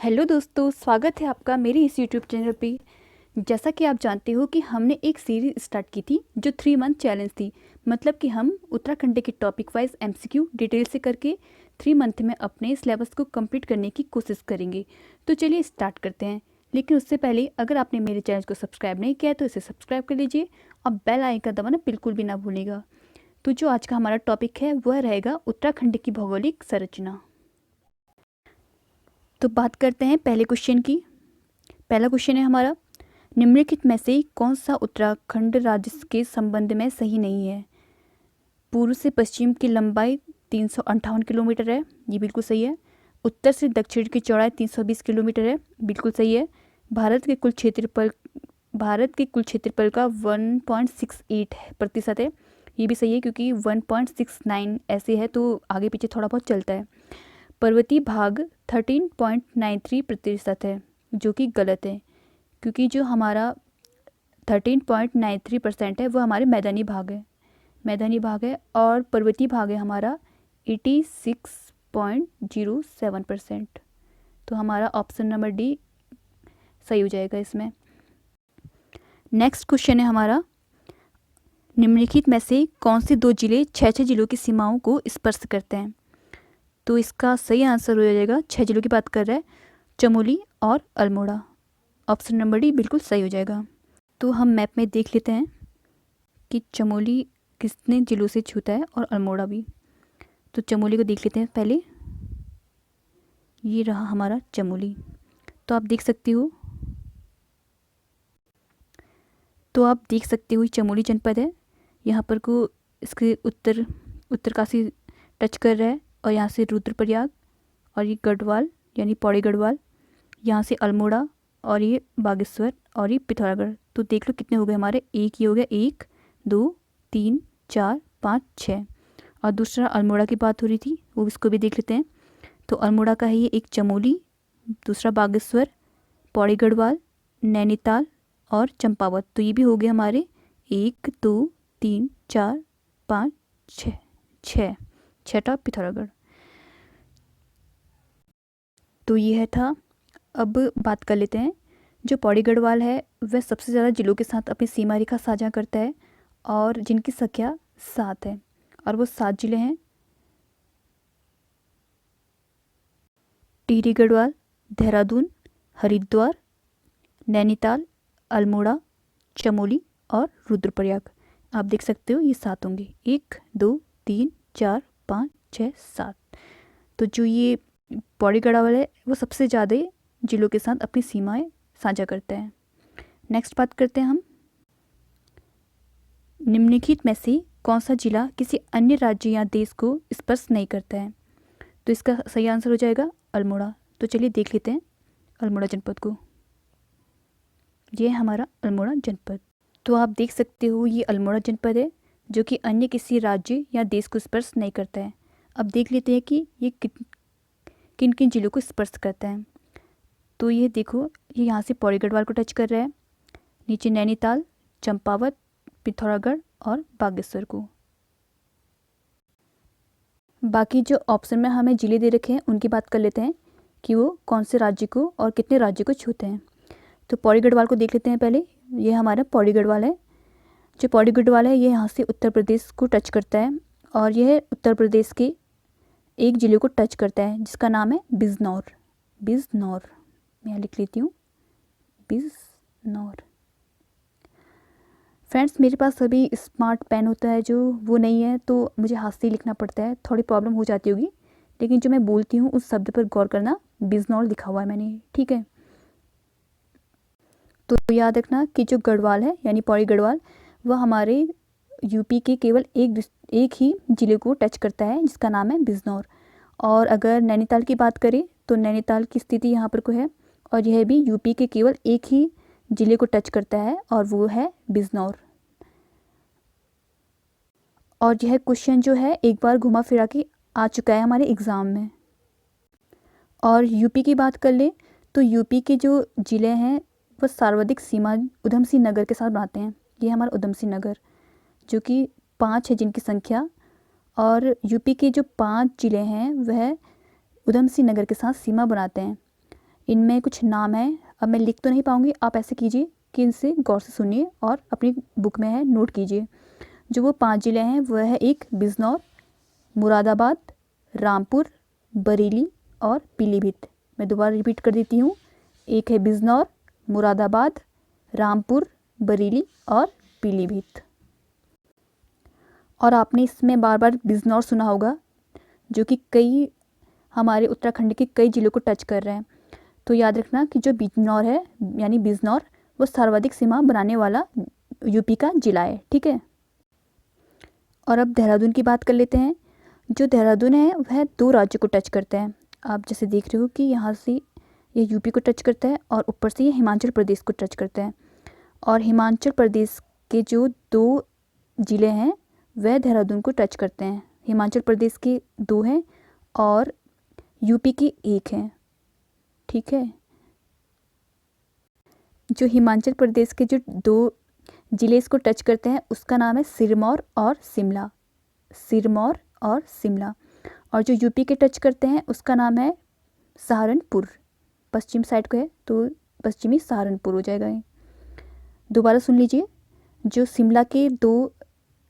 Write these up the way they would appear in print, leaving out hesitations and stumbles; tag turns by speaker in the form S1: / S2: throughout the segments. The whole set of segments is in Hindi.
S1: हेलो दोस्तों, स्वागत है आपका मेरे इस यूट्यूब चैनल पे। जैसा कि आप जानते हो कि हमने एक सीरीज़ स्टार्ट की थी जो 3 मंथ चैलेंज थी। मतलब कि हम उत्तराखंड के टॉपिक वाइज एमसीक्यू डिटेल से करके 3 मंथ में अपने सिलेबस को कंप्लीट करने की कोशिश करेंगे। तो चलिए स्टार्ट करते हैं। लेकिन उससे पहले अगर आपने मेरे चैनल को सब्सक्राइब नहीं किया है तो इसे सब्सक्राइब कर लीजिए और बेल आइकन दबाना बिल्कुल भी ना भूलिएगा। तो जो आज का हमारा टॉपिक है वह रहेगा उत्तराखंड की भौगोलिक संरचना। तो बात करते हैं पहले क्वेश्चन की। पहला क्वेश्चन है हमारा, निम्नलिखित में से कौन सा उत्तराखंड राज्य के संबंध में सही नहीं है। पूर्व से पश्चिम की लंबाई 358 किलोमीटर है, ये बिल्कुल सही है। उत्तर से दक्षिण की चौड़ाई 320 किलोमीटर है, बिल्कुल सही है। भारत के कुल क्षेत्रफल का 1.68% है, ये भी सही है क्योंकि 1.69 ऐसे है तो आगे पीछे थोड़ा बहुत चलता है। पर्वतीय भाग 13.93% है, जो कि गलत है क्योंकि जो हमारा 13.93% है वो हमारे मैदानी भाग है और पर्वतीय भाग है हमारा 86.07%। तो हमारा ऑप्शन नंबर डी सही हो जाएगा इसमें। नेक्स्ट क्वेश्चन है हमारा, निम्नलिखित में से कौन से दो जिले 6 जिलों की सीमाओं को स्पर्श करते हैं। तो इसका सही आंसर हो जाएगा, 6 जिलों की बात कर रहा है, चमोली और अल्मोड़ा। ऑप्शन नंबर डी बिल्कुल सही हो जाएगा। तो हम मैप में देख लेते हैं कि चमोली कितने जिलों से छूता है और अल्मोड़ा भी। तो चमोली को देख लेते हैं पहले, ये रहा हमारा चमोली। तो आप देख सकते हो चमोली जनपद है, यहाँ पर को इसके उत्तरकाशी टच कर रहा है और यहाँ से रुद्रप्रयाग और ये गढ़वाल यानी पौड़ी गढ़वाल, यहाँ से अल्मोड़ा और ये बागेश्वर और ये पिथौरागढ़। तो देख लो कितने हो गए हमारे, एक ये हो गया, 1 2 3 4 5 6। और दूसरा अल्मोड़ा की बात हो रही थी, वो इसको भी देख लेते हैं। तो अल्मोड़ा का है ये एक चमोली, दूसरा बागेश्वर, पौड़ी गढ़वाल, नैनीताल और चंपावत। तो ये भी हो गए हमारे 1 2 3 4 5 6, छठा पिथौरागढ़। तो यह था। अब बात कर लेते हैं, जो पौड़ी गढ़वाल है वह सबसे ज़्यादा जिलों के साथ अपनी सीमा रेखा साझा करता है और जिनकी संख्या 7 है और वो 7 जिले हैं, टिहरी गढ़वाल, देहरादून, हरिद्वार, नैनीताल, अल्मोड़ा, चमोली और रुद्रप्रयाग। आप देख सकते हो ये 7 होंगे, 1 2 3 4 5 6 7। तो जो ये पौड़ी गढ़वाल है वो सबसे ज़्यादा जिलों के साथ अपनी सीमाएं साझा करता है। नेक्स्ट बात करते हैं हम, निम्नलिखित में से कौन सा जिला किसी अन्य राज्य या देश को स्पर्श नहीं करता है। तो इसका सही आंसर हो जाएगा अल्मोड़ा। तो चलिए देख लेते हैं अल्मोड़ा जनपद को। ये है हमारा अल्मोड़ा जनपद। तो आप देख सकते हो ये अल्मोड़ा जनपद है जो कि अन्य किसी राज्य या देश को स्पर्श नहीं करता है। अब देख लेते हैं कि ये किन किन जिलों को स्पर्श करता है। तो ये देखो, ये यहाँ से पौड़ी गढ़वाल को टच कर रहा है, नीचे नैनीताल, चंपावत, पिथौरागढ़ और बागेश्वर को। बाकी जो ऑप्शन में हमें जिले दे रखे हैं उनकी बात कर लेते हैं कि वो कौन से राज्य को और कितने राज्य को छूते हैं। तो पौड़ी गढ़वाल को देख लेते हैं पहले। ये हमारा पौड़ी गढ़वाल है। जो पौड़ी गढ़वाल है ये यहाँ से उत्तर प्रदेश को टच करता है और यह उत्तर प्रदेश के एक ज़िले को टच करता है जिसका नाम है बिजनौर। मैं यहाँ लिख लेती हूँ, बिजनौर। फ्रेंड्स, मेरे पास अभी स्मार्ट पेन होता है जो वो नहीं है तो मुझे हाथ से ही लिखना पड़ता है, थोड़ी प्रॉब्लम हो जाती होगी, लेकिन जो मैं बोलती हूँ उस शब्द पर गौर करना। बिजनौर लिखा हुआ है मैंने, ठीक है। तो याद रखना कि जो गढ़वाल है यानी पौड़ी गढ़वाल वह हमारे यूपी के केवल एक ही ज़िले को टच करता है जिसका नाम है बिजनौर। और अगर नैनीताल की बात करें तो नैनीताल की स्थिति यहाँ पर को है और यह भी यूपी के केवल एक ही ज़िले को टच करता है और वो है बिजनौर। और यह क्वेश्चन जो है एक बार घुमा फिरा के आ चुका है हमारे एग्ज़ाम में। और यूपी की बात कर ले तो यूपी के जो ज़िले हैं वह सर्वाधिक सीमा उधम सिंह नगर के साथ बनाते हैं। ये हमारा उधम सिंह नगर जो कि 5 है जिनकी संख्या, और यूपी के जो 5 ज़िले हैं वह उधम सिंह नगर के साथ सीमा बनाते हैं। इनमें कुछ नाम हैं, अब मैं लिख तो नहीं पाऊँगी, आप ऐसे कीजिए कि इनसे गौर से सुनिए और अपनी बुक में है नोट कीजिए। जो वो 5 ज़िले हैं वह है एक बिजनौर, मुरादाबाद, रामपुर, बरेली और पीलीभीत। मैं दोबारा रिपीट कर देती हूँ, एक है बिजनौर, मुरादाबाद, रामपुर, बरेली और पीलीभीत। और आपने इसमें बार बार बिजनौर सुना होगा, जो कि कई हमारे उत्तराखंड के कई ज़िलों को टच कर रहे हैं। तो याद रखना कि जो बिजनौर है यानी बिजनौर वो सर्वाधिक सीमा बनाने वाला यूपी का ज़िला है, ठीक है। और अब देहरादून की बात कर लेते हैं। जो देहरादून है वह 2 राज्यों को टच करता है। आप जैसे देख रहे हो कि यहाँ से ये यूपी को टच करता है और ऊपर से ये हिमाचल प्रदेश को टच करता है। और हिमाचल प्रदेश के जो 2 ज़िले हैं वह देहरादून को टच करते हैं। हिमाचल प्रदेश के 2 हैं और यूपी की 1 है, ठीक है। जो हिमाचल प्रदेश के जो 2 ज़िले इसको टच करते हैं उसका नाम है सिरमौर और शिमला, सिरमौर और शिमला। और जो यूपी के टच करते हैं उसका नाम है सहारनपुर, पश्चिम साइड को है तो पश्चिमी सहारनपुर हो जाएगा ये। दोबारा सुन लीजिए, जो शिमला के 2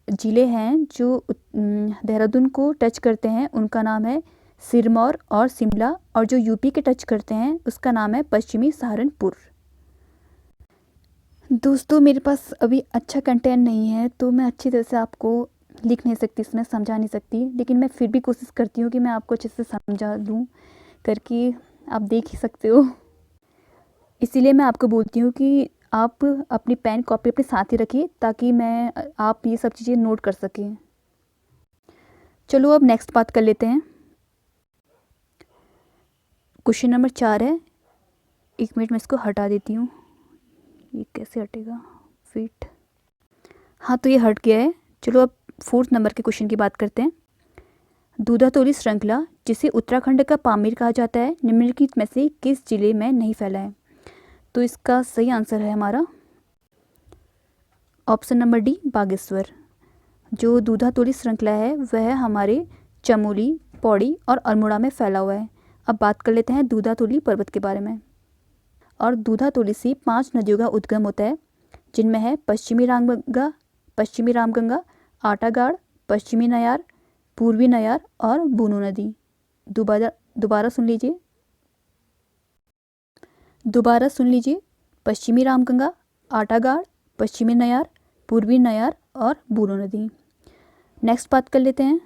S1: ज़िले हैं जो देहरादून को टच करते हैं उनका नाम है सिरमौर और शिमला, और जो यूपी के टच करते हैं उसका नाम है पश्चिमी सहारनपुर। दोस्तों मेरे पास अभी अच्छा कंटेंट नहीं है तो मैं अच्छी तरह से आपको लिख नहीं सकती, इसमें समझा नहीं सकती, लेकिन मैं फिर भी कोशिश करती हूँ कि मैं आपको अच्छे से समझा दूँ करके, आप देख ही सकते हो। इसीलिए मैं आपको बोलती हूँ कि आप अपनी पेन कॉपी अपने साथ ही रखिए ताकि आप ये सब चीज़ें नोट कर सकें। चलो अब नेक्स्ट बात कर लेते हैं। क्वेश्चन नंबर 4 है, 1 मिनट में इसको हटा देती हूँ, ये कैसे हटेगा, फिट, हाँ तो ये हट गया है। चलो अब 4th नंबर के क्वेश्चन की बात करते हैं। दूधातोली श्रृंखला जिसे उत्तराखंड का पामीर कहा जाता है निम्नलिखित में से किस जिले में नहीं फैला है? तो इसका सही आंसर है हमारा ऑप्शन नंबर डी, बागेश्वर। जो दूधातोली श्रृंखला है वह हमारे चमोली, पौड़ी और अल्मोड़ा में फैला हुआ है। अब बात कर लेते हैं दूधातोली पर्वत के बारे में। और दूधातोली से 5 नदियों का उद्गम होता है, जिनमें है पश्चिमी रामगंगा, आटागाड़, पश्चिमी नयार, पूर्वी नयार और बूनो नदी। दोबारा सुन लीजिए, पश्चिमी रामगंगा, आटागाड़, पश्चिमी नयार, पूर्वी नयार और बूनो नदी। नेक्स्ट बात कर लेते हैं।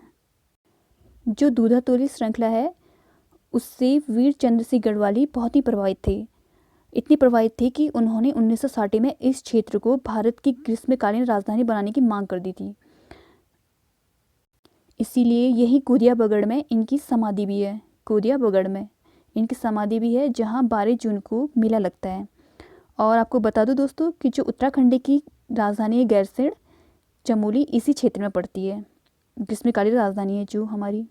S1: जो दूधातोली श्रृंखला है उससे वीर चंद्र सिंह गढ़वाली बहुत ही प्रभावित थे। इतनी प्रभावित थी कि उन्होंने 1960 में इस क्षेत्र को भारत की ग्रीष्मकालीन राजधानी बनाने की मांग कर दी थी। इसीलिए यही कोदियाबगढ़ में इनकी समाधि भी है, कोदियाबगढ़ में इनकी समाधि भी है, जहां 12 जून को मेला लगता है। और आपको बता दूं दोस्तों कि जो उत्तराखंड की राजधानी है गैरसैंण, चमोली इसी क्षेत्र में पड़ती है, ग्रीष्मकालीन राजधानी है जो हमारी।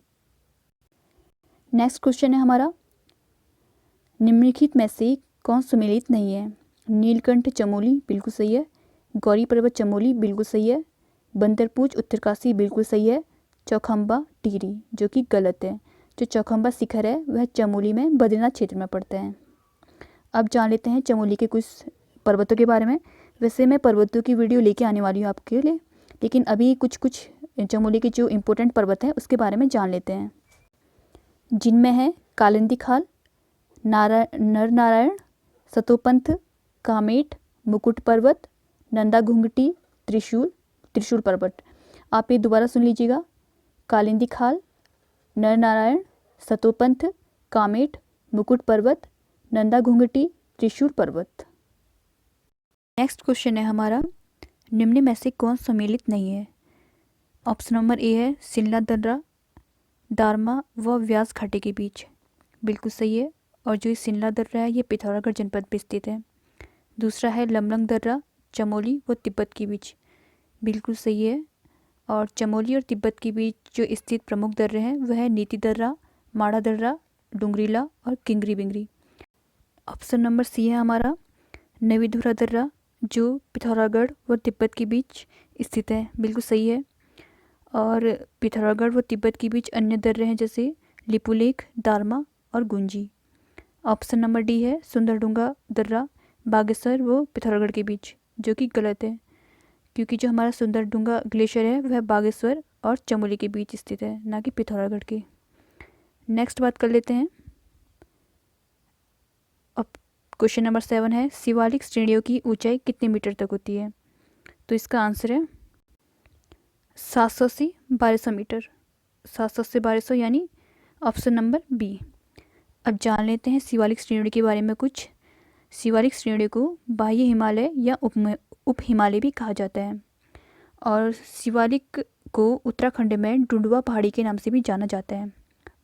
S1: नेक्स्ट क्वेश्चन है हमारा, निम्नलिखित में से कौन सुमेलित नहीं है? नीलकंठ चमोली बिल्कुल सही है, गौरी पर्वत चमोली बिल्कुल सही है, बंदरपूछ उत्तरकाशी बिल्कुल सही है, चौखंबा टिहरी जो कि गलत है। जो चौखंबा शिखर है वह चमोली में बद्रीनाथ क्षेत्र में पड़ता है। अब जान लेते हैं चमोली के कुछ पर्वतों के बारे में। वैसे मैं पर्वतों की वीडियो लेके आने वाली हूँ आपके लिए, लेकिन अभी कुछ चमोली के जो इम्पोर्टेंट पर्वत हैं उसके बारे में जान लेते हैं, जिनमें है कालिंदी खाल, नर नारायण, सतोपंथ, कामेट, मुकुट पर्वत, नंदा घुंघटी, त्रिशूल पर्वत। आप ये दोबारा सुन लीजिएगा, कालिंदी खाल, नर नारायण, सतोपंथ, कामेट, मुकुट पर्वत, नंदा घुंघटी, त्रिशूल पर्वत। नेक्स्ट क्वेश्चन है हमारा, निम्न में से कौन सम्मिलित नहीं है? ऑप्शन नंबर ए है सिल्ला दर्रा दारमा व व्यास घाटी के बीच, बिल्कुल सही है। और जो सिल्ला दर्रा है ये पिथौरागढ़ जनपद में स्थित है। दूसरा है लमलंग दर्रा चमोली व तिब्बत के बीच, बिल्कुल सही है। और चमोली और तिब्बत के बीच जो स्थित प्रमुख दर्रे हैं वह है नीति दर्रा, माड़ा दर्रा, डुंगरीला और किंगरी बिंगरी। ऑप्शन नंबर सी है हमारा नवीधुरा दर्रा जो पिथौरागढ़ व तिब्बत के बीच स्थित है, बिल्कुल सही है। और पिथौरागढ़ व तिब्बत के बीच अन्य दर्रे हैं जैसे लिपुलेख, दारमा और गुंजी। ऑप्शन नंबर डी है सुंदरडूंगा दर्रा बागेश्वर व पिथौरागढ़ के बीच, जो कि गलत है, क्योंकि जो हमारा सुंदरडूंगा ग्लेशियर है वह बागेश्वर और चमोली के बीच स्थित है, ना कि पिथौरागढ़ के। नेक्स्ट बात कर लेते हैं। अब क्वेश्चन नंबर 7 है शिवालिक श्रेणियों की ऊंचाई कितने मीटर तक होती है? तो इसका आंसर है 700 से 1200 मीटर, 700 से 1200 यानी ऑप्शन नंबर बी। अब जान लेते हैं शिवालिक श्रेणी के बारे में कुछ। शिवालिक श्रेणी को बाह्य हिमालय या उप हिमालय भी कहा जाता है, और शिवालिक को उत्तराखंड में डुंडुवा पहाड़ी के नाम से भी जाना जाता है।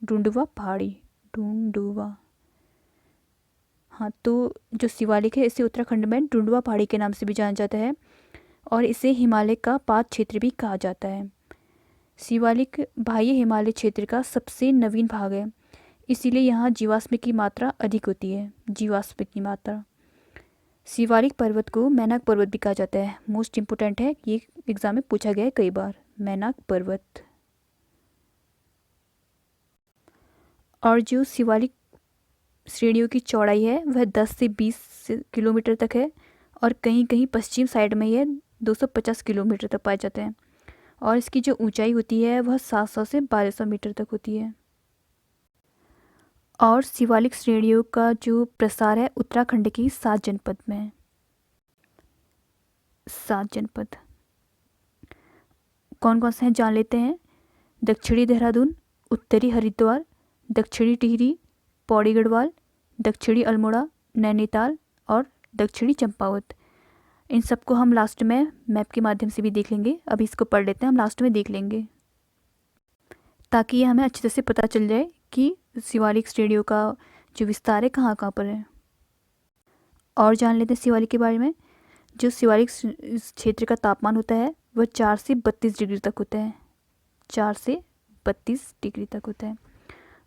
S1: डुंडुवा पहाड़ी, डुंडुवा, हाँ, तो जो शिवालिक है इसे उत्तराखंड में डुंडुवा पहाड़ी के नाम से भी जाना जाता है, और इसे हिमालय का पाद क्षेत्र भी कहा जाता है। शिवालिक बाह्य हिमालय क्षेत्र का सबसे नवीन भाग है, इसीलिए यहाँ जीवाश्म की मात्रा अधिक होती है, जीवाश्म की मात्रा। शिवालिक पर्वत को मैनाक पर्वत भी कहा जाता है। मोस्ट इम्पोर्टेंट है, ये एग्जाम में पूछा गया है कई बार, मैनाक पर्वत। और जो शिवालिक श्रेणियों की चौड़ाई है वह 10 से 20 किलोमीटर तक है, और कहीं कहीं पश्चिम साइड में यह 250 किलोमीटर तक पाए जाते हैं, और इसकी जो ऊंचाई होती है वह 700 से 1200 मीटर तक होती है। और शिवालिक श्रेणियों का जो प्रसार है उत्तराखंड की 7 जनपद में है। 7 जनपद कौन कौन से हैं जान लेते हैं। दक्षिणी देहरादून, उत्तरी हरिद्वार, दक्षिणी टिहरी, पौड़ी गढ़वाल, दक्षिणी अल्मोड़ा, नैनीताल और दक्षिणी चंपावत। इन सबको हम लास्ट में मैप के माध्यम से भी देख लेंगे। अभी इसको पढ़ लेते हैं, हम लास्ट में देख लेंगे, ताकि ये हमें अच्छी तरह से पता चल जाए कि शिवालिक श्रेणियों का जो विस्तार है कहाँ कहाँ पर है। और जान लेते हैं शिवालिक के बारे में। जो शिवालिक क्षेत्र का तापमान होता है वह 4 से 32 डिग्री तक होता है, 4 से 32 डिग्री तक होता है।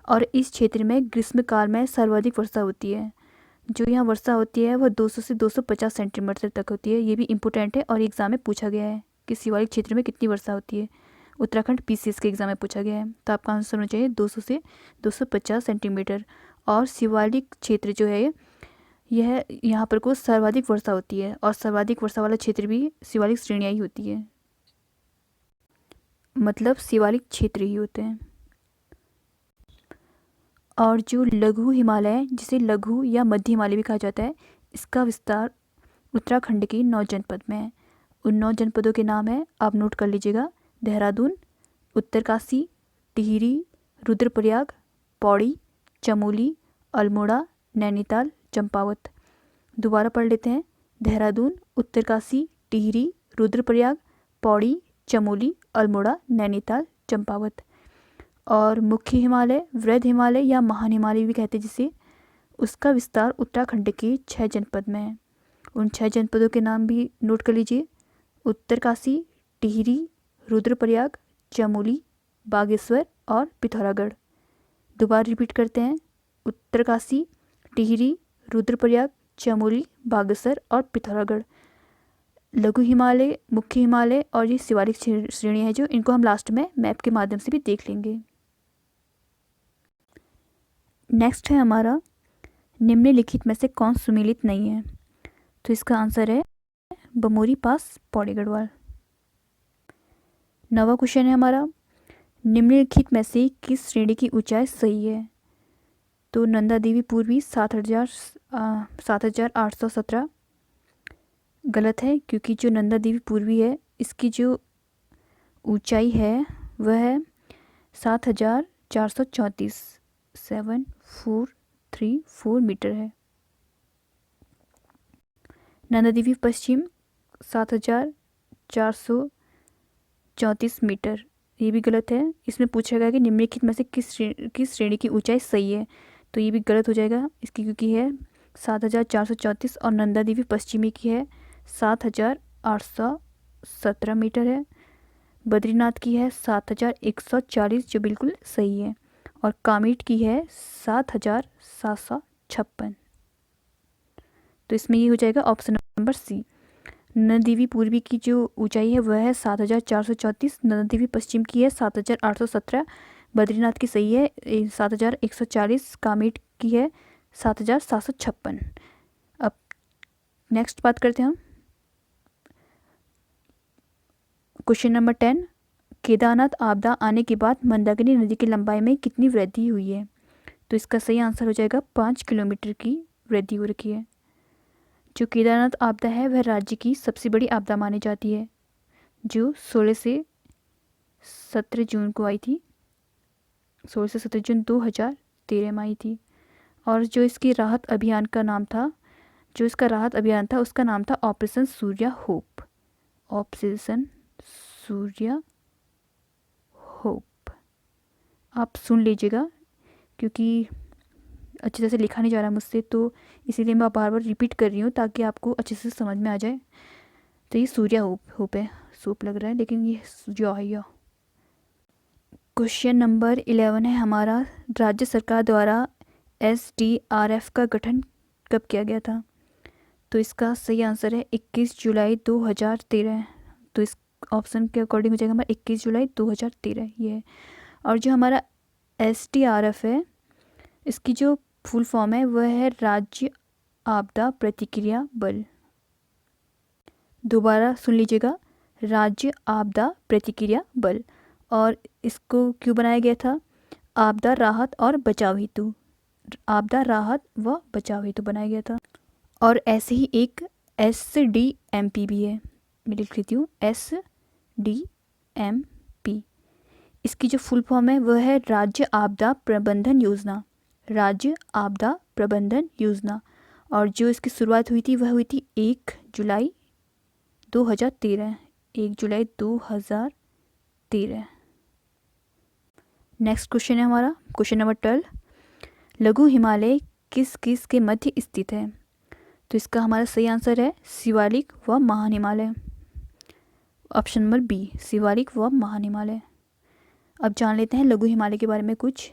S1: और इस क्षेत्र में ग्रीष्मकाल में सर्वाधिक वर्षा होती है। जो यहाँ वर्षा होती है वह 200 से 250 सेंटीमीटर तक होती है। ये भी इम्पोर्टेंट है और एग्जाम में पूछा गया है कि शिवालिक क्षेत्र में कितनी वर्षा होती है। उत्तराखंड पीसीएस के एग्जाम में पूछा गया है, तो आपका आंसर होना चाहिए 200 से 250 सेंटीमीटर। और शिवालिक क्षेत्र जो है यह यहाँ पर को सर्वाधिक वर्षा होती है, और सर्वाधिक वर्षा वाला क्षेत्र भी शिवालिक श्रेणियाँ ही होती है, मतलब शिवालिक क्षेत्र ही होते हैं। और जो लघु हिमालय, जिसे लघु या मध्य हिमालय भी कहा जाता है, इसका विस्तार उत्तराखंड की 9 जनपद में है। उन 9 जनपदों के नाम है, आप नोट कर लीजिएगा। देहरादून, उत्तरकाशी, टिहरी, रुद्रप्रयाग, पौड़ी, चमोली, अल्मोड़ा, नैनीताल, चंपावत। दोबारा पढ़ लेते हैं। देहरादून, उत्तरकाशी, टिहरी, रुद्रप्रयाग, पौड़ी, चमोली, अल्मोड़ा, नैनीताल, चंपावत। और मुख्य हिमालय, वृहद हिमालय या महान हिमालय भी कहते हैं जिसे, उसका विस्तार उत्तराखंड के 6 जनपद में है। उन 6 जनपदों के नाम भी नोट कर लीजिए। उत्तरकाशी, टिहरी, रुद्रप्रयाग, चमोली, बागेश्वर और पिथौरागढ़। दोबारा रिपीट करते हैं। उत्तरकाशी, टिहरी, रुद्रप्रयाग, चमोली, बागेश्वर और पिथौरागढ़। लघु हिमालय, मुख्य हिमालय और ये शिवालिक श्रेणियाँ हैं जो, इनको हम लास्ट में मैप के माध्यम से भी देख लेंगे। नेक्स्ट है हमारा, निम्नलिखित में से कौन सुमेलित नहीं है? तो इसका आंसर है बमोरी पास, पौड़ी गढ़वाल। नवा क्वेश्चन है हमारा, निम्नलिखित में से किस श्रेणी की ऊंचाई सही है? तो नंदा देवी पूर्वी 7,817 गलत है, क्योंकि जो नंदा देवी पूर्वी है इसकी जो ऊंचाई है वह है 7,434, 7434 मीटर है। नंदा देवी पश्चिम 7,434 मीटर, ये भी गलत है। इसमें पूछा गया कि निम्नलिखित में से किस श्रेणी की ऊंचाई सही है, तो ये भी गलत हो जाएगा इसकी, क्योंकि है 7,434 और नंदा देवी पश्चिमी की है 7,817 मीटर है। बद्रीनाथ की है 7,140 जो बिल्कुल सही है, और कामेट की है 7,756। तो इसमें ये हो जाएगा ऑप्शन नंबर सी। नंदा देवी पूर्वी की जो ऊंचाई है वह है 7,434, नंदा देवी पश्चिम की है 7,817, बद्रीनाथ की सही है 7,140, कामेट की है 7,756। अब नेक्स्ट बात करते हैं हम क्वेश्चन नंबर 10। केदारनाथ आपदा आने के बाद मंदाकिनी नदी की लंबाई में कितनी वृद्धि हुई है? तो इसका सही आंसर हो जाएगा 5 किलोमीटर की वृद्धि हो रखी है। जो केदारनाथ आपदा है वह राज्य की सबसे बड़ी आपदा मानी जाती है, जो 16 से 17 जून को आई थी। 16 से 17 जून 2013 में आई थी। और जो इसकी राहत अभियान का नाम था, जो इसका राहत अभियान था उसका नाम था operation Surya hope. Operation Surya hope. आप सुन लीजिएगा क्योंकि अच्छी तरह से लिखा नहीं जा रहा मुझसे, तो इसीलिए मैं बार बार रिपीट कर रही हूँ ताकि आपको अच्छे से समझ में आ जाए। तो ये सूर्या होप है, सूप लग रहा है लेकिन ये सूर्या है। क्वेश्चन नंबर 11 है हमारा, राज्य सरकार द्वारा SDRF का गठन कब किया गया था? तो इसका सही आंसर है 21 जुलाई 2013। तो इस ऑप्शन के अकॉर्डिंग हो जाएगा हमारा 21 जुलाई 2013 ये है। और जो हमारा SDRF है, इसकी जो फुल फॉर्म है वह है राज्य आपदा प्रतिक्रिया बल। दोबारा सुन लीजिएगा, राज्य आपदा प्रतिक्रिया बल। और इसको क्यों बनाया गया था? आपदा राहत और बचाव हेतु। आपदा राहत व बचाव हेतु बनाया गया था। और ऐसे ही एक SDMP भी है, मैं लिख लेती हूँ SDMP। इसकी जो फुल फॉर्म है वह है राज्य आपदा प्रबंधन योजना। राज्य आपदा प्रबंधन योजना। और जो इसकी शुरुआत हुई थी वह हुई थी 1 जुलाई 2013। 1 जुलाई 2013। नेक्स्ट क्वेश्चन है हमारा क्वेश्चन नंबर 12। लघु हिमालय किस किस के मध्य स्थित है? तो इसका हमारा सही आंसर है शिवालिक व महान Himalaya. Option number B, Shivalik व महान हिमालय। अब जान लेते हैं लघु हिमालय के बारे में कुछ।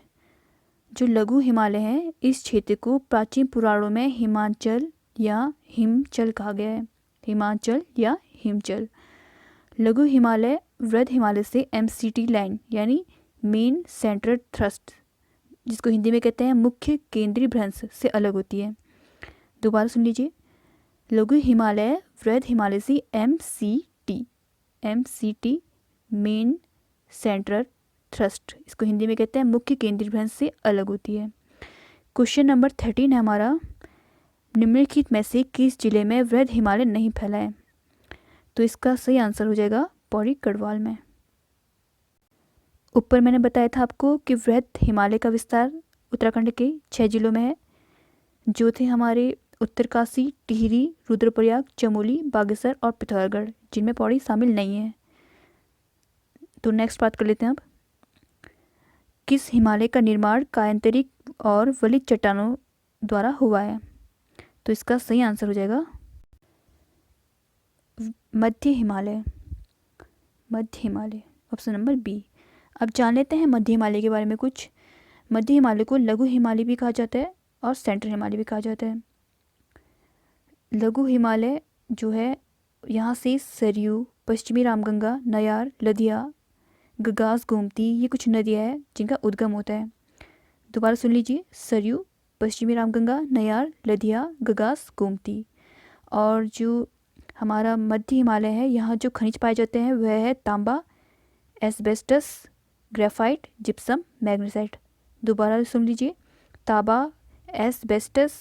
S1: जो लघु हिमालय है इस क्षेत्र को प्राचीन पुराणों में हिमाचल या हिमचल कहा गया है। हिमाचल या हिमचल। लघु हिमालय वृद्ध हिमालय से MCT लाइन यानी मेन सेंट्रल थ्रस्ट, जिसको हिंदी में कहते हैं मुख्य केंद्रीय भ्रंश, से अलग होती है। दोबारा सुन लीजिए, लघु हिमालय वृद्ध हिमालय से MCT मेन सेंट्रल थ्रस्ट, इसको हिंदी में कहते हैं मुख्य केंद्रीय भ्रंश, से अलग होती है। क्वेश्चन नंबर 13 है हमारा, निम्नलिखित में से किस जिले में वृद्ध हिमालय नहीं फैला है? तो इसका सही आंसर हो जाएगा पौड़ी गढ़वाल में। ऊपर मैंने बताया था आपको कि वृहद हिमालय का विस्तार उत्तराखंड के 6 जिलों में है, जो थे हमारे उत्तरकाशी, टिहरी, रुद्रप्रयाग, चमोली, बागेश्वर और पिथौरागढ़, जिनमें पौड़ी शामिल नहीं है। तो नेक्स्ट बात कर लेते हैं अब, किस हिमालय का निर्माण कायांतरित और वलित चट्टानों द्वारा हुआ है? तो इसका सही आंसर हो जाएगा मध्य हिमालय। मध्य हिमालय, ऑप्शन नंबर बी। अब जान लेते हैं मध्य हिमालय के बारे में कुछ। मध्य हिमालय को लघु हिमालय भी कहा जाता है और सेंट्रल हिमालय भी कहा जाता है। लघु हिमालय जो है, यहाँ से सरयू, पश्चिमी रामगंगा, नयार, लदिया, गगास, गोमती, ये कुछ नदियाँ हैं जिनका उद्गम होता है। दोबारा सुन लीजिए, सरयू, पश्चिमी रामगंगा, नयार, लदिया, गगास, गोमती। और जो हमारा मध्य हिमालय है, यहाँ जो खनिज पाए जाते हैं वह है तांबा, एस्बेस्टस, ग्रेफाइट, जिप्सम, मैग्नीसाइट। दोबारा सुन लीजिए, तांबा, एस्बेस्टस,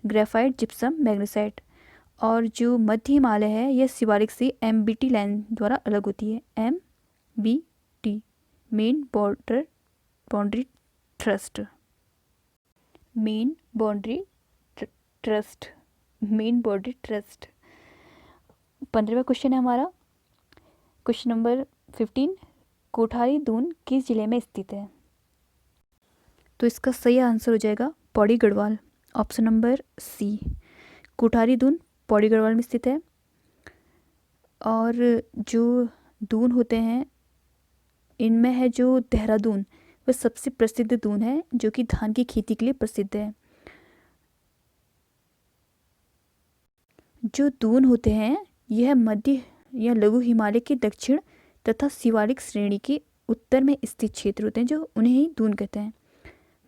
S1: ग्रेफाइट, जिप्सम, मैग्नीसाइट। और जो मध्य हिमालय है यह शिवालिक से MBT लाइन द्वारा अलग होती है। MBT, main boundary thrust. Main boundary trust, main boundary trust. 15वां क्वेश्चन है हमारा क्वेश्चन नंबर 15, कोठारी दून किस जिले में स्थित है? तो इसका सही आंसर हो जाएगा Pauri Garhwal. Option number C, Kothari Dun Pauri Garhwal में स्थित है। और जो दून होते हैं इनमें है जो देहरादून, वह सबसे प्रसिद्ध दून है जो कि धान की खेती के लिए प्रसिद्ध है। जो दून होते हैं यह मध्य या लघु हिमालय के दक्षिण तथा शिवालिक श्रेणी के उत्तर में स्थित क्षेत्र होते हैं, जो उन्हें ही दून कहते हैं।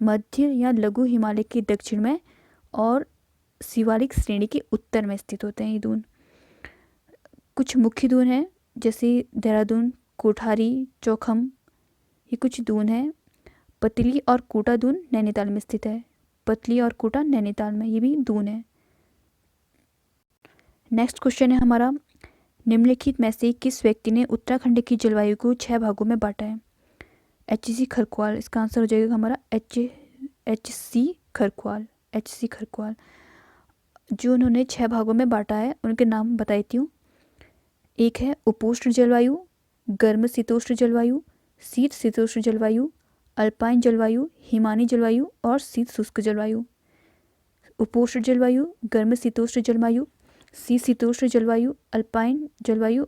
S1: मध्य या लघु हिमालय के दक्षिण में और शिवालिक श्रेणी के उत्तर में स्थित होते हैं ये दून। कुछ मुख्य दून हैं जैसे देहरादून, कोठारी, चौखम, ये कुछ दून हैं। पतली और कोटा दून नैनीताल में स्थित है। पतली और कोटा नैनीताल में, ये भी दून है। नेक्स्ट क्वेश्चन है हमारा, निम्नलिखित में से किस व्यक्ति ने उत्तराखंड की जलवायु को 6 भागों में बांटा है? HC खरक्वाल। इसका आंसर हो जाएगा हमारा HC खरक्वाल। HC खरक्वाल जो उन्होंने 6 भागों में बांटा है उनके नाम बताती हूँ। एक है उपोष्ण जलवायु, गर्म शीतोष्ण जलवायु, शीत शीतोष्ण जलवायु, अल्पाइन जलवायु, हिमानी जलवायु और शीत शुष्क जलवायु। उपोष्ण जलवायु, गर्म शीतोष्ण जलवायु, शीत शीतोष्ण जलवायु, अल्पाइन जलवायु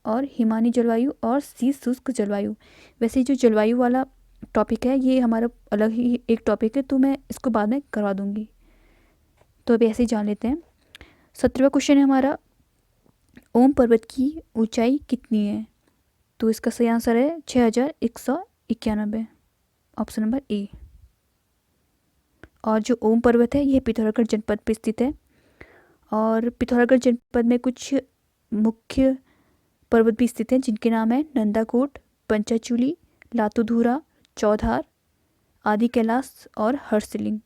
S1: और हिमानी जलवायु और शीत शुष्क जलवायु। वैसे जो जलवायु वाला टॉपिक है ये हमारा अलग ही एक टॉपिक है, तो मैं इसको बाद में करवा दूंगी। तो अभी ऐसे ही जान लेते हैं। 17वां क्वेश्चन है हमारा, ओम पर्वत की ऊंचाई कितनी है? तो इसका सही आंसर है 6191, ऑप्शन नंबर ए। और जो ओम पर्वत है यह पिथौरागढ़ जनपद पर स्थित है। और पिथौरागढ़ जनपद में कुछ मुख्य पर्वत भी स्थित हैं जिनके नाम है नंदाकोट, पंचाचूली, लातूधुरा, चौधार, आदि कैलाश और हर्षलिंग।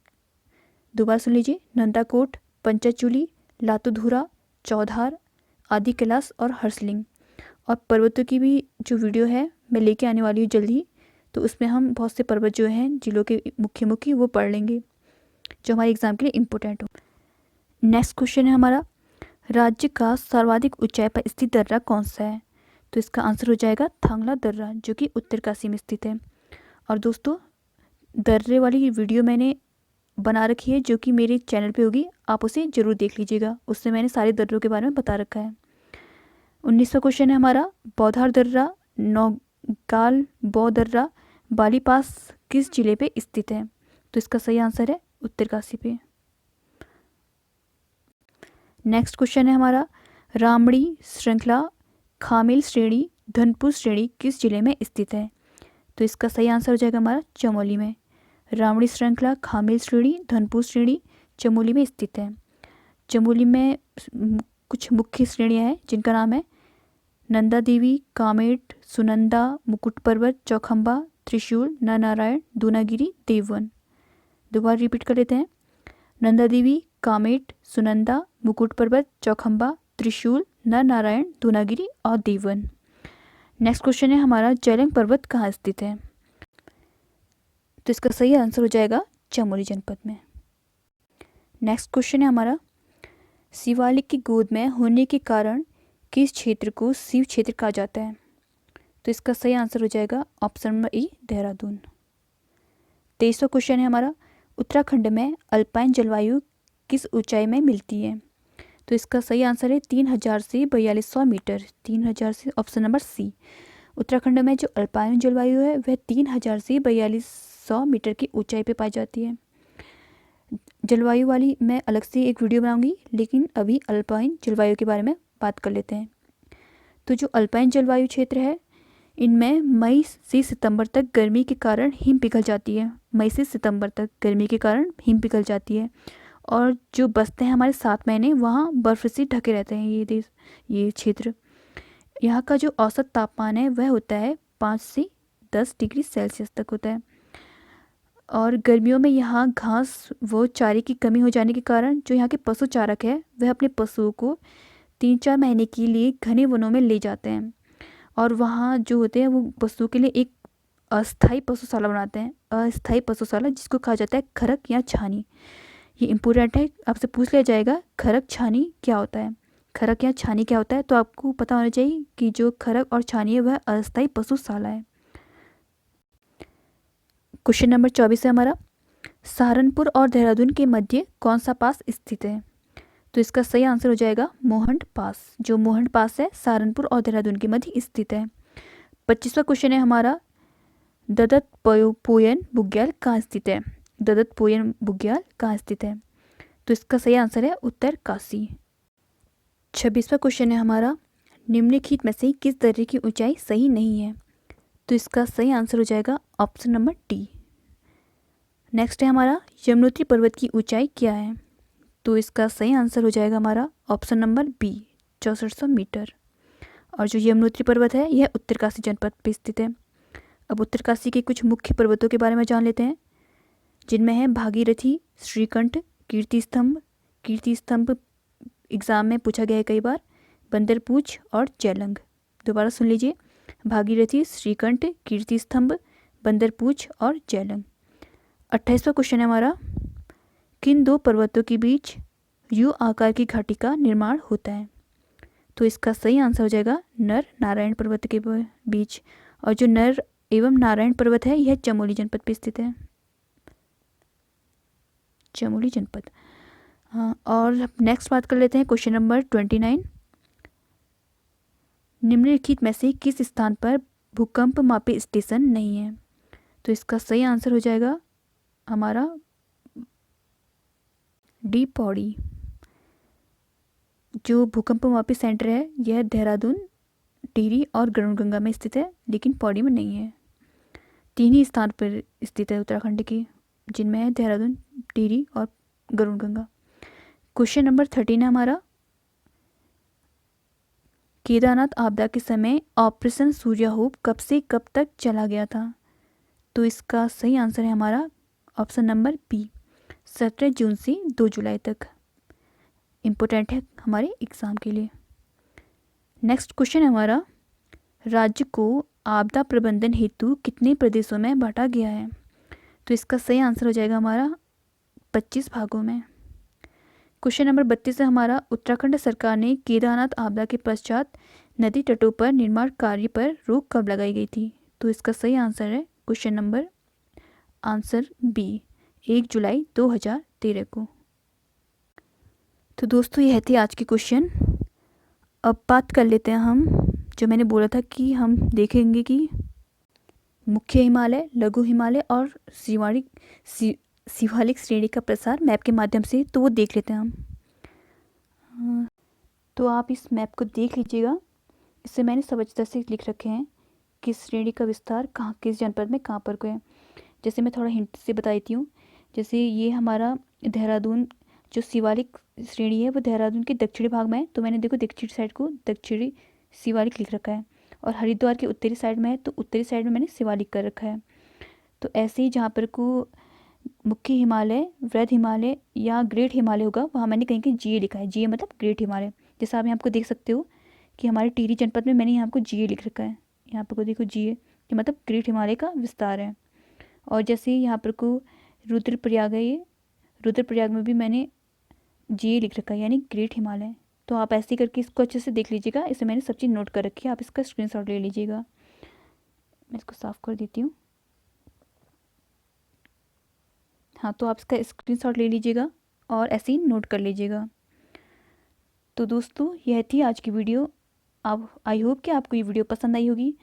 S1: दोबारा सुन लीजिए, नंदाकोट, पंचाचूली, लातूधुरा, चौधार, आदि कैलाश और हर्षलिंग। और पर्वतों की भी जो वीडियो है मैं लेके आने वाली हूँ जल्दी, तो उसमें हम बहुत से पर्वत जो हैं जिलों के मुख्य मुख्य वो पढ़ लेंगे जो हमारे एग्जाम के लिए इम्पोर्टेंट हो। नेक्स्ट क्वेश्चन है हमारा, राज्य का सर्वाधिक ऊंचाई पर स्थित दर्रा कौन सा है? तो इसका आंसर हो जाएगा थांगला दर्रा जो कि उत्तरकाशी में स्थित है। और दोस्तों दर्रे वाली वीडियो मैंने बना रखी है जो कि मेरे चैनल पे होगी, आप उसे ज़रूर देख लीजिएगा, उससे मैंने सारे दर्रों के बारे में बता रखा है। 19वां क्वेश्चन है हमारा, बौधार दर्रा, नौगाल बौ दर्रा, बालीपास किस जिले पे स्थित है? तो इसका सही आंसर है उत्तरकाशी पे। नेक्स्ट क्वेश्चन है हमारा, रामड़ी श्रृंखला, खामेल श्रेणी, धनपुर श्रेणी किस जिले में स्थित है? तो इसका सही आंसर हो जाएगा हमारा चमोली में। रामड़ी श्रृंखला, खामेल श्रेणी, धनपुर श्रेणी चमोली में स्थित है। चमोली में कुछ मुख्य श्रेणियाँ हैं जिनका नाम है नंदा देवी, कामेट, सुनंदा, मुकुट पर्वत, चौखंबा, त्रिशूल, नरनारायण, दूनागिरी, देववन। दोबारा रिपीट कर लेते हैं, नंदा देवी, कामेट, सुनंदा, मुकुट पर्वत, चौखंबा, त्रिशूल, नरनारायण, दूनागिरी और देववन। नेक्स्ट क्वेश्चन है हमारा, जेलंग पर्वत कहाँ स्थित है? तो इसका सही आंसर हो जाएगा चमोली जनपद में। नेक्स्ट क्वेश्चन है हमारा, शिवालिक की गोद में होने के कारण किस क्षेत्र को शिव क्षेत्र कहा जाता है? तो इसका सही आंसर हो जाएगा ऑप्शन नंबर ई, देहरादून। 23वां क्वेश्चन है हमारा, उत्तराखंड में अल्पाइन जलवायु किस ऊंचाई में मिलती है? तो इसका सही आंसर है 3000 से 4200 मीटर। 3000 से, ऑप्शन नंबर सी। उत्तराखंड में जो अल्पाइन जलवायु है वह 3000 से 4200 मीटर की ऊंचाई पे पाई जाती है। जलवायु वाली मैं अलग से एक वीडियो बनाऊंगी, लेकिन अभी अल्पाइन जलवायु के बारे में बात कर लेते हैं। तो जो अल्पाइन जलवायु क्षेत्र है इनमें मई से सितंबर तक गर्मी के कारण हिम पिघल जाती है। मई से सितंबर तक गर्मी के कारण हिम पिघल जाती है। और जो बसते हैं हमारे 7 महीने वहाँ बर्फ़ से ढके रहते हैं ये क्षेत्र। यहाँ का जो औसत तापमान है वह होता है 5 से 10 डिग्री सेल्सियस तक होता है। और गर्मियों में यहाँ घास व चारे की कमी हो जाने के कारण जो यहाँ के पशु चारक है वह अपने पशुओं को 3-4 महीने के लिए घने वनों में ले जाते हैं। और वहाँ जो होते हैं वो पशुओं के लिए एक अस्थाई पशुशाला बनाते हैं। अस्थाई पशुशाला जिसको कहा जाता है खरक या छानी। ये इम्पोर्टेंट है, आपसे पूछ लिया जाएगा खरक छानी क्या होता है, खरक या छानी क्या होता है, तो आपको पता होना चाहिए कि जो खरक और छानी है वह अस्थाई पशुशाला है। क्वेश्चन नंबर 24 है हमारा, सहारनपुर और देहरादून के मध्य कौन सा पास स्थित है? तो इसका सही आंसर हो जाएगा मोहंड पास। जो मोहंड पास है सहारनपुर और देहरादून के मध्य स्थित है। 25वां क्वेश्चन है हमारा, ददत पोयन बुग्याल कहाँ स्थित है? ददत पोयन बुग्याल कहाँ स्थित है? तो इसका सही आंसर है उत्तरकाशी। 26वां क्वेश्चन है हमारा, निम्नलिखित में से किस दर्रे की ऊंचाई सही नहीं है? तो इसका सही आंसर हो जाएगा ऑप्शन नंबर डी। नेक्स्ट है हमारा, यमुनोत्री पर्वत की ऊंचाई क्या है? तो इसका सही आंसर हो जाएगा हमारा ऑप्शन नंबर बी, 6400 मीटर। और जो यमुनोत्री पर्वत है यह उत्तरकाशी जनपद पर स्थित है। अब उत्तरकाशी के कुछ मुख्य पर्वतों के बारे में जान लेते हैं, जिनमें है भागीरथी, श्रीकंठ, कीर्ति स्तंभ एग्ज़ाम में पूछा गया है कई बार, बंदरपूछ और चैलंग। दोबारा सुन लीजिए, भागीरथी, श्रीकंठ, कीर्ति स्तंभ, बंदरपूछ और चैलंग। 28वां क्वेश्चन है हमारा, किन दो पर्वतों के बीच यू आकार की घाटी का निर्माण होता है? तो इसका सही आंसर हो जाएगा नर नारायण पर्वत के बीच। और जो नर एवं नारायण पर्वत है यह चमोली जनपद पर स्थित है, चमोली जनपद। हाँ, और नेक्स्ट बात कर लेते हैं क्वेश्चन नंबर 29। निम्नलिखित में से किस स्थान पर भूकंप मापी स्टेशन नहीं है? तो इसका सही आंसर हो जाएगा हमारा डी, पौड़ी। जो भूकंप मापी सेंटर है यह देहरादून, टिहरी और गरुड़गंगा में स्थित है, लेकिन पौड़ी में नहीं है। 3 ही स्थान पर स्थित है उत्तराखंड की, जिनमें है देहरादून, टिहरी और गरुड़गंगा। क्वेश्चन नंबर 13 है हमारा, केदारनाथ आपदा के समय ऑपरेशन सूर्यहोप कब से कब तक चला गया था? तो इसका सही आंसर है हमारा ऑप्शन नंबर बी, 17 जून से 2 जुलाई तक। इम्पोर्टेंट है हमारे एग्ज़ाम के लिए। नेक्स्ट क्वेश्चन है हमारा, राज्य को आपदा प्रबंधन हेतु कितने प्रदेशों में बांटा गया है? तो इसका सही आंसर हो जाएगा हमारा 25 भागों में। क्वेश्चन नंबर 32 है हमारा, उत्तराखंड सरकार ने केदारनाथ आपदा के पश्चात नदी तटों पर निर्माण कार्य पर रोक कब लगाई गई थी? तो इसका सही आंसर है क्वेश्चन नंबर आंसर बी, 1 जुलाई 2013 को। तो दोस्तों यह थे आज के क्वेश्चन। अब बात कर लेते हैं हम, जो मैंने बोला था कि हम देखेंगे कि मुख्य हिमालय, लघु हिमालय और शिवालिक श्रेणी का प्रसार मैप के माध्यम से, तो वो देख लेते हैं हम। तो आप इस मैप को देख लीजिएगा, इससे मैंने सविस्तर से लिख रखे हैं किस श्रेणी का विस्तार कहाँ, किस जनपद में कहाँ पर को है। जैसे मैं थोड़ा हिंट से बता देती हूँ, जैसे ये हमारा देहरादून जो शिवालिक श्रेणी है वो देहरादून के दक्षिणी भाग में है, तो मैंने देखो दक्षिणी साइड को दक्षिणी शिवालिक लिख रखा है। और हरिद्वार के उत्तरी साइड में है तो उत्तरी साइड में मैंने शिवालिक कर रखा है। तो ऐसे ही जहाँ पर को मुख्य हिमालय, वृद्ध हिमालय या ग्रेट हिमालय होगा वहाँ मैंने कहीं कहीं जीए लिखा है, जीए मतलब ग्रेट हिमालय। जैसे आप यहाँ को देख सकते हो कि हमारे टिहरी जनपद में मैंने यहाँ को जीए लिख रखा है, यहाँ पर को देखो जीए, ये मतलब ग्रेट हिमालय का विस्तार है। और जैसे यहाँ पर को रुद्रप्रयाग है, ये रुद्रप्रयाग में भी मैंने जीए लिख रखा है, यानी ग्रेट हिमालय। तो आप ऐसे करके इसको अच्छे से देख लीजिएगा, इसे मैंने सब चीज़ नोट कर रखी है, आप इसका स्क्रीनशॉट ले लीजिएगा। मैं इसको साफ़ कर देती हूँ। हाँ, तो आप इसका स्क्रीनशॉट ले लीजिएगा और ऐसे ही नोट कर लीजिएगा। तो दोस्तों यह थी आज की वीडियो। अब आई होप कि आपको ये वीडियो पसंद आई होगी।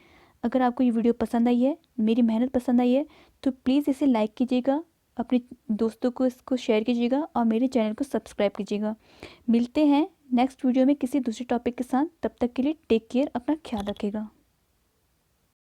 S1: अगर आपको ये वीडियो पसंद आई है, मेरी मेहनत पसंद आई है, तो प्लीज़ इसे लाइक कीजिएगा, अपने दोस्तों को इसको शेयर कीजिएगा और मेरे चैनल को सब्सक्राइब कीजिएगा। मिलते हैं नेक्स्ट वीडियो में किसी दूसरे टॉपिक के साथ। तब तक के लिए टेक केयर, अपना ख्याल रखिएगा।